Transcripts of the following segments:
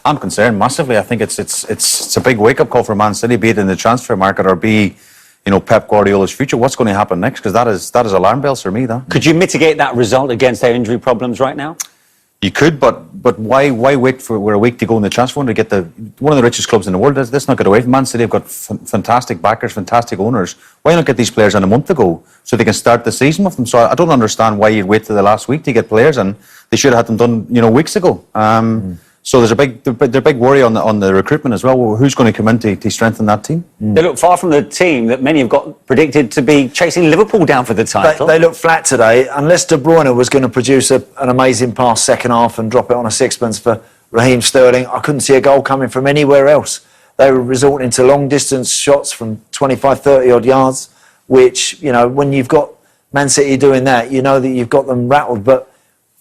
I'm concerned massively. I think it's a big wake-up call for Man City, be it in the transfer market or be, Pep Guardiola's future. What's going to happen next? Because that is alarm bells for me. That. Could you mitigate that result against their injury problems right now? You could, but why wait for a week to go in the transfer window to get one of the richest clubs in the world? Let's not get away from Man City. They've got fantastic backers, fantastic owners. Why not get these players in a month ago so they can start the season with them? So I don't understand why you'd wait till the last week to get players, and they should have had them done, weeks ago. So there's a big worry on the recruitment as well. Who's going to come in to strengthen that team? They look far from the team that many have got predicted to be chasing Liverpool down for the title. They look flat today. Unless De Bruyne was going to produce an amazing pass second half and drop it on a sixpence for Raheem Sterling, I couldn't see a goal coming from anywhere else. They were resorting to long distance shots from 25, 30 odd yards, which, when you've got Man City doing that, you know that you've got them rattled. But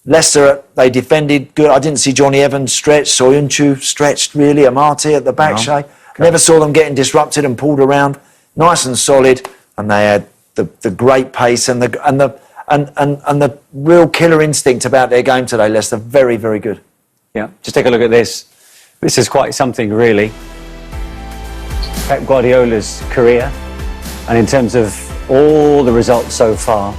Leicester, they defended good. I didn't see Johnny Evans stretched, Soyuncu stretched really, Amati at the back, Shay. Never saw them getting disrupted and pulled around. Nice and solid, and they had the great pace and the real killer instinct about their game today. Leicester, very, very good. Yeah, just take a look at this. This is quite something, really. Pep Guardiola's career, and in terms of all the results so far,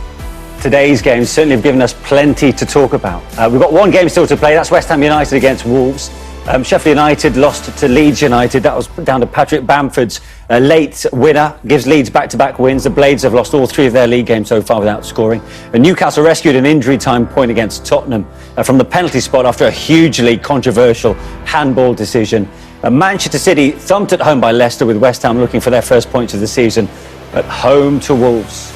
today's games certainly have given us plenty to talk about. We've got one game still to play. That's West Ham United against Wolves. Sheffield United lost to Leeds United. That was down to Patrick Bamford's late winner. Gives Leeds back-to-back wins. The Blades have lost all 3 of their league games so far without scoring. And Newcastle rescued an injury time point against Tottenham from the penalty spot after a hugely controversial handball decision. Manchester City thumped at home by Leicester, with West Ham looking for their first points of the season at home to Wolves.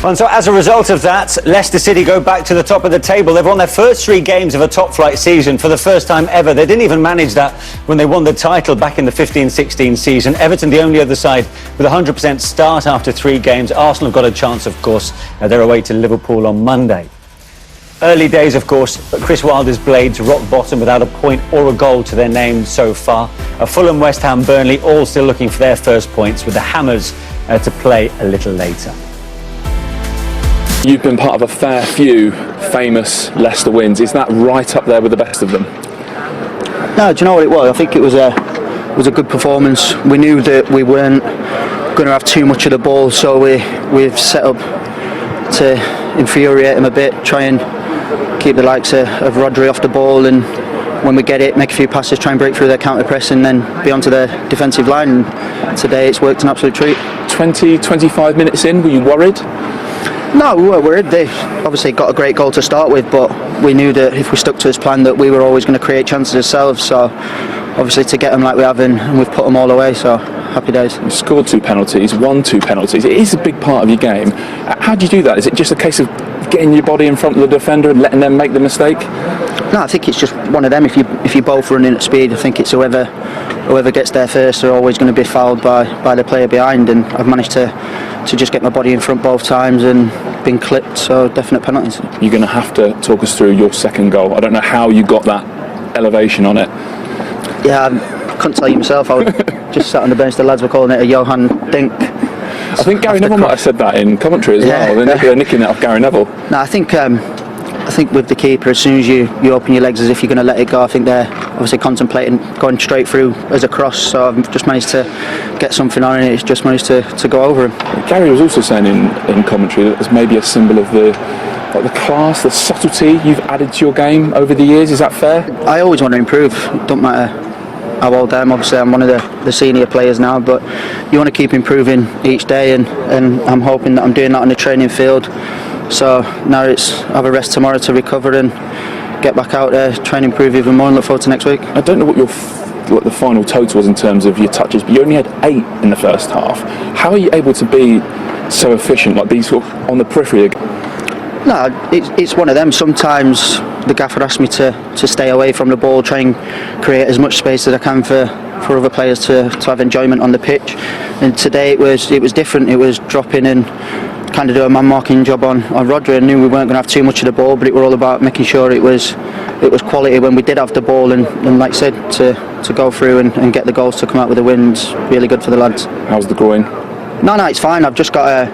And so as a result of that, Leicester City go back to the top of the table. They've won their first 3 games of a top-flight season for the first time ever. They didn't even manage that when they won the title back in the 15-16 season. Everton, the only other side with a 100% start after 3 games. Arsenal have got a chance, of course. They're away to Liverpool on Monday. Early days, of course, but Chris Wilder's Blades rock bottom without a point or a goal to their name so far. Fulham, West Ham, Burnley all still looking for their first points, with the Hammers to play a little later. You've been part of a fair few famous Leicester wins. Is that right up there with the best of them? No, do you know what it was? I think it was a good performance. We knew that we weren't going to have too much of the ball, so we've set up to infuriate them a bit, try and keep the likes of Rodri off the ball, and when we get it, make a few passes, try and break through their counter press, and then be onto their defensive line. And today it's worked an absolute treat. 25 minutes in, were you worried? No, we weren't worried. They obviously got a great goal to start with, but we knew that if we stuck to this plan that we were always going to create chances ourselves. So obviously to get them like we have, and we've put them all away, so happy days. You scored 2 penalties, won 2 penalties. It is a big part of your game. How do you do that? Is it just a case of getting your body in front of the defender and letting them make the mistake? No, I think it's just one of them. If you both running at speed, I think it's whoever gets there first are always going to be fouled by the player behind, and I've managed to just get my body in front both times and been clipped, so definite penalties. You're going to have to talk us through your second goal. I don't know how you got that elevation on it. Yeah, I couldn't tell you myself. I was just sat on the bench. The lads were calling it a Johan Dink. I think Gary Neville might have said that in commentary as well. They're nicking that off Gary Neville. No, I think with the keeper, as soon as you open your legs as if you're going to let it go, I think they're obviously contemplating going straight through as a cross, so I've just managed to get something on it. It's just managed to go over him. Gary was also saying in commentary that it's maybe a symbol of the class, the subtlety you've added to your game over the years. Is that fair? I always want to improve. It don't matter how old I am. Obviously I'm one of the senior players now, but you want to keep improving each day, and I'm hoping that I'm doing that on the training field. So now it's have a rest tomorrow to recover and get back out there, try and improve even more, and look forward to next week. I don't know what the final total was in terms of your touches, but you only had 8 in the first half. How are you able to be so efficient, like be sort of on the periphery? No, it's one of them. Sometimes the gaffer asks me to stay away from the ball, try and create as much space as I can for other players to have enjoyment on the pitch. And today it was different. It was dropping and kind of do a man-marking job on Rodri. I knew we weren't going to have too much of the ball, but it were all about making sure it was quality when we did have the ball, and like I said, to go through and get the goals to come out with the wins. Really good for the lads. How's the groin? No, it's fine. I've just got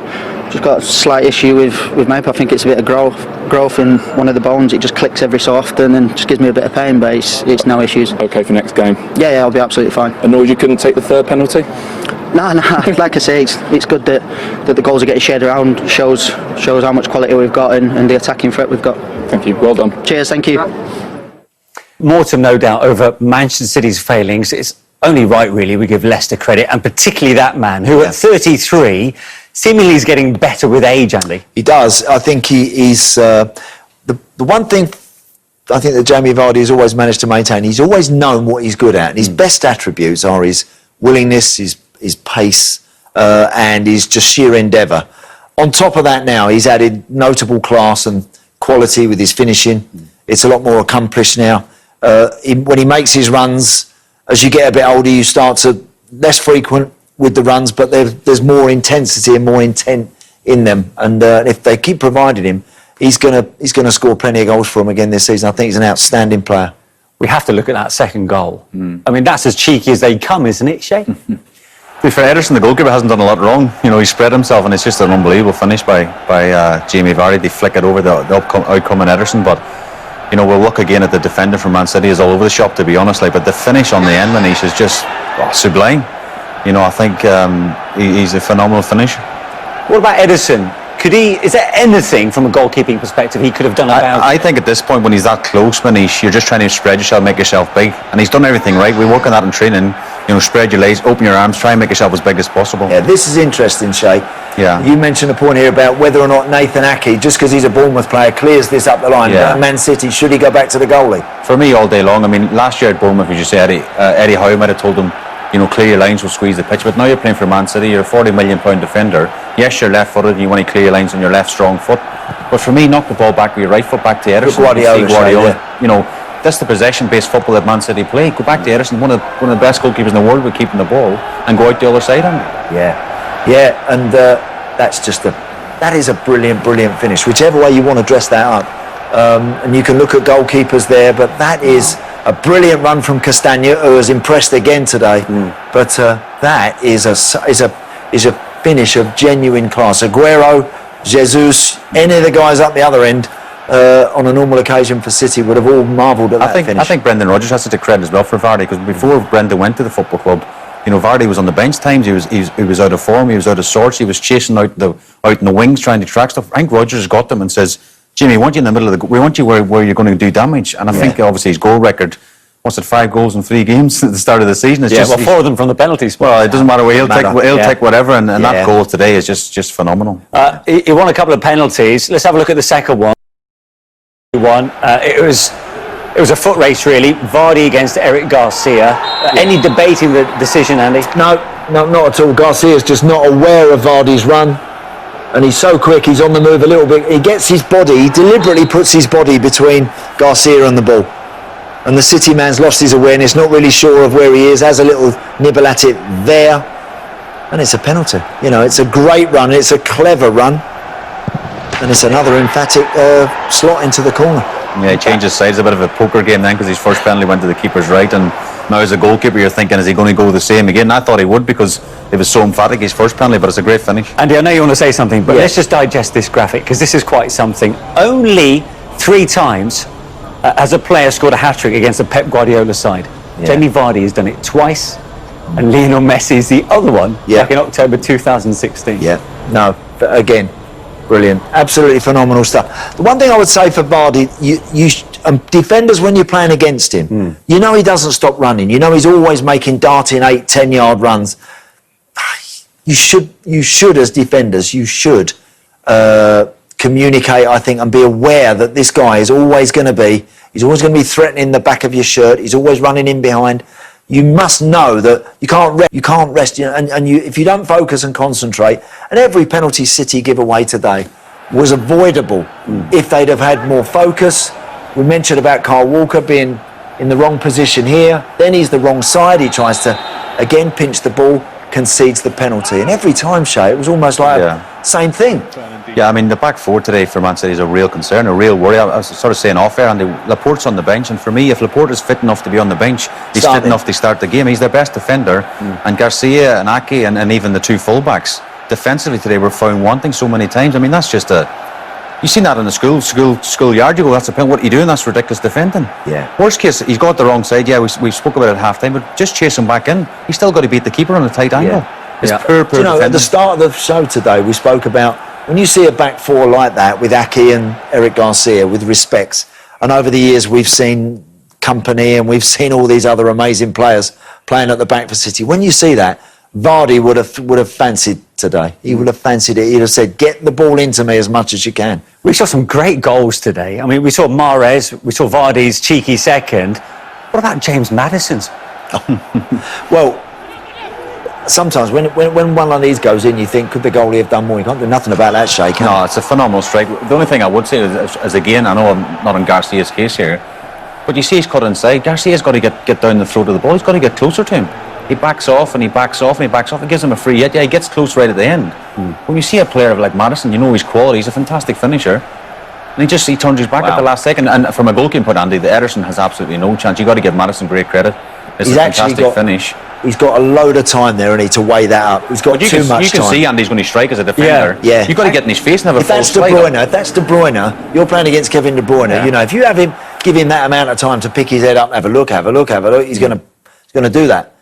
just got a slight issue with my hip. I think it's a bit of growth in one of the bones. It just clicks every so often and just gives me a bit of pain, but it's no issues. Okay for next game? Yeah, I'll be absolutely fine. Annoyed you couldn't take the third penalty? No, like I say, it's good that the goals are getting shared around. Shows how much quality we've got and the attacking threat we've got. Thank you, well done. Cheers, thank you. Mortem, no doubt, over Manchester City's failings. It's only right, really, we give Leicester credit, and particularly that man, who at 33 seemingly is getting better with age, Andy. He does. I think he's the one thing I think that Jamie Vardy has always managed to maintain. He's always known what he's good at. And his best attributes are his willingness, his pace, and his just sheer endeavour. On top of that, now he's added notable class and quality with his finishing. It's a lot more accomplished now. When he makes his runs, as you get a bit older, you start to less frequent with the runs, but there's more intensity and more intent in them. And if they keep providing him, he's gonna score plenty of goals for them again this season. I think he's an outstanding player. We have to look at that second goal. I mean, that's as cheeky as they come, isn't it, Shay? For Ederson, the goalkeeper hasn't done a lot wrong. You know, he spread himself, and it's just an unbelievable finish by Jamie Vardy. They flick it over the outcoming Ederson, but you know, we'll look again at the defender from Man City is all over the shop, to be honest. But the finish on the end, Manish, is just sublime. You know, I think he's a phenomenal finisher. What about Ederson? Is there anything from a goalkeeping perspective he could have done about it? I think at this point, when he's that close, Manish, you're just trying to spread yourself, make yourself big. And he's done everything right. We work on that in training. You know, spread your legs, open your arms, try and make yourself as big as possible. Yeah, this is interesting, Shay. Yeah. You mentioned a point here about whether or not Nathan Ake, just because he's a Bournemouth player, clears this up the line. Yeah. Man City, should he go back to the goalie? For me, all day long. I mean, last year at Bournemouth, as you say, Eddie Howe might have told him, you know, clear your lines, will squeeze the pitch. But now you're playing for Man City, you're a £40 million defender. Yes, you're left-footed, and you want to clear your lines on your left strong foot. But for me, knock the ball back with your right foot back to Ederson. Guardiola. You know, that's the possession-based football that Man City play. Go back to Ederson, one of the best goalkeepers in the world with keeping the ball, and go out the other side on it. Yeah, and that is a brilliant finish. Whichever way you want to dress that up, and you can look at goalkeepers there, but that is a brilliant run from Castagna, who has impressed again today. But that is a finish of genuine class. Aguero, Jesus, any of the guys up the other end, on a normal occasion for City would have all marvelled at that finish. I think Brendan Rodgers has to take credit as well for Vardy, because before Brendan went to the football club, you know, Vardy was on the bench times. He was out of form. He was out of sorts. He was chasing out in the wings, trying to track stuff. I think Rodgers got them and says, "Jimmy, we want you in the middle of we want you where you're going to do damage." And I think obviously his goal record, what's it, 5 goals in 3 games at the start of the season? It's 4 of them from the penalty spot. Well, it doesn't matter where he'll take whatever, and that goal today is just phenomenal. He won a couple of penalties. Let's have a look at the second one. It was a foot race, really. Vardy against Eric Garcia. Any debate in the decision, Andy? No, not at all. Garcia's just not aware of Vardy's run, and he's so quick. He's on the move a little bit. He gets his body. He deliberately puts his body between Garcia and the ball, and the City man's lost his awareness. Not really sure of where he is. Has a little nibble at it there, and it's a penalty. You know, it's a great run. It's a clever run, and it's another emphatic slot into the corner. Yeah, he changed his side. It's a bit of a poker game then, because his first penalty went to the keeper's right, and now as a goalkeeper you're thinking, is he going to go the same again? I thought he would, because it was so emphatic, his first penalty, but it's a great finish. Andy, I know you want to say something, but let's just digest this graphic, because this is quite something. Only 3 times has a player scored a hat-trick against a Pep Guardiola side. Jamie Vardy has done it twice, and Lionel Messi is the other one, back in October 2016. No, but again, brilliant, absolutely phenomenal stuff. The one thing I would say for Vardy, defenders, when you're playing against him, you know he doesn't stop running. You know he's always making darting 8-10 yard runs. You should as defenders, you should communicate, I think, and be aware that this guy is always going to be threatening the back of your shirt. He's always running in behind. You must know that you can't rest, you know, and if you don't focus and concentrate, and every penalty City give away today was avoidable if they'd have had more focus. We mentioned about Kyle Walker being in the wrong position here, then he's the wrong side, he tries to again pinch the ball, concedes the penalty, and every time, Shay, it was almost like same thing. Yeah, I mean, the back four today for Man City is a real concern, a real worry. I was sort of saying off air, and Laporte's on the bench, and for me, if Laporte is fit enough to be on the bench, he's fit enough to start the game. He's their best defender, and Garcia and Ake and even the 2 fullbacks, defensively today were found wanting so many times. I mean, that's just you've seen that in the schoolyard. You go, that's a penalty. What are you doing? That's ridiculous defending. Yeah. Worst case, he's got the wrong side. Yeah, we spoke about it at half time, but just chase him back in. He's still got to beat the keeper on a tight angle. It's poor Do you know, defending. at the start of the show today, we spoke about when you see a back four like that with Aki and Eric Garcia, with respects, and over the years we've seen Company and we've seen all these other amazing players playing at the back for City. When you see that, Vardy would have fancied today. He would have fancied it. He'd have said, "Get the ball into me as much as you can." We saw some great goals today. I mean, we saw Mahrez, we saw Vardy's cheeky second. What about James Maddison's? Well, sometimes when one of these goes in, you think, could the goalie have done more? You can't do nothing about that, Shay, can No, you? it's a phenomenal strike. The only thing I would say is again, I know I'm not in Garcia's case here, but you see he's cut inside. Garcia's got to get down the throat of the ball. He's got to get closer to him. He backs off and he backs off and he backs off. It gives him a free hit. Yeah, he gets close right at the end. When you see a player like Maddison, you know his quality. He's a fantastic finisher. And he turns his back at the last second. And from a goalkeeping point, Andy, the Ederson has absolutely no chance. You've got to give Maddison great credit. It's He's a actually fantastic finish. He's got a load of time there, and he to weigh that up. He's got But you too much you can time. see Andy's going to strike as a defender. Yeah. You've got to get in his face and have a If full that's De strike. Bruyne, you're playing against Kevin De Bruyne. Yeah. You know, if you give him that amount of time to pick his head up and have a look, he's going to do that.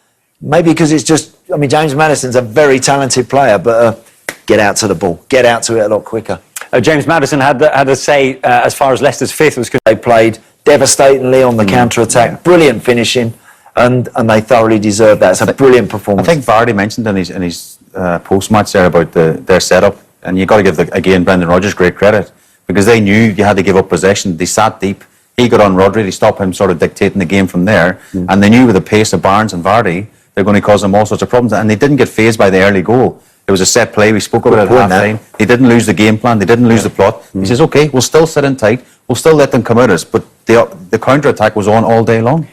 Maybe because it's just, I mean, James Maddison's a very talented player, but get out to the ball, get out to it a lot quicker. James Maddison had a say as far as Leicester's fifth was concerned. They played devastatingly on the counter-attack, brilliant finishing, and they thoroughly deserved that. It's a brilliant performance. I think Vardy mentioned in his post-match there about their setup, and you've got to give, again, Brendan Rodgers great credit, because they knew you had to give up possession. They sat deep. He got on Rodri to stop him sort of dictating the game from there, and they knew with the pace of Barnes and Vardy, they're going to cause them all sorts of problems, and they didn't get fazed by the early goal. It was a set play. We spoke about it at half time. They didn't lose the game plan. They didn't lose the plot. He says, "Okay, we'll still sit in tight. We'll still let them come at us." But the counter attack was on all day long.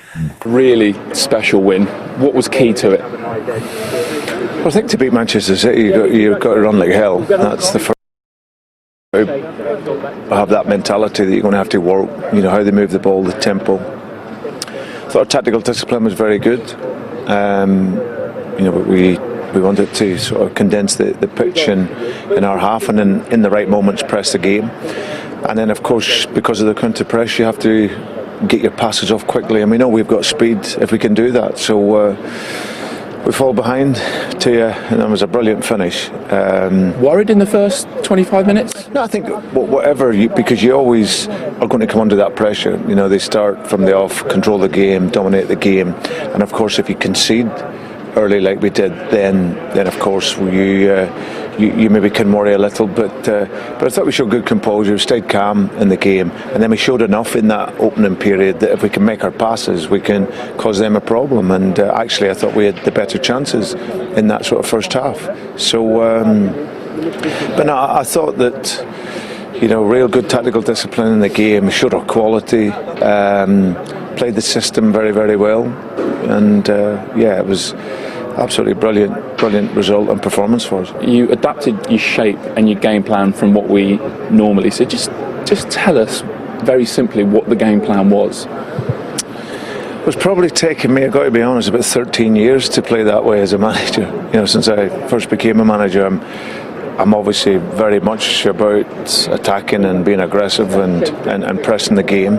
Really special win. What was key to it? Well, I think to beat Manchester City, you've got to run like hell. That's the first. Have that mentality that you're going to have to work. You know how they move the ball, the tempo. I thought our tactical discipline was very good. But we wanted to sort of condense the pitch in our half, and in the right moments press the game. And then, of course, because of the counter press, you have to get your passes off quickly. And we know we've got speed if we can do that. So we fall behind to you, and that was a brilliant finish. Worried in the first 25 minutes? No, I think whatever, because you always are going to come under that pressure. You know, they start from the off, control the game, dominate the game, and of course, if you concede early like we did, then of course you maybe can worry a little. But I thought we showed good composure, we stayed calm in the game, and then we showed enough in that opening period that if we can make our passes, we can cause them a problem. And actually, I thought we had the better chances in that sort of first half. So, but no, I thought that, you know, real good tactical discipline in the game, showed our quality, played the system very, very well, and it was absolutely brilliant result and performance for us. You adapted your shape and your game plan from what we normally see. Just tell us very simply what the game plan was. It was probably taken me, I've got to be honest, about 13 years to play that way as a manager. You know, since I first became a manager, I'm obviously very much about attacking and being aggressive and pressing the game.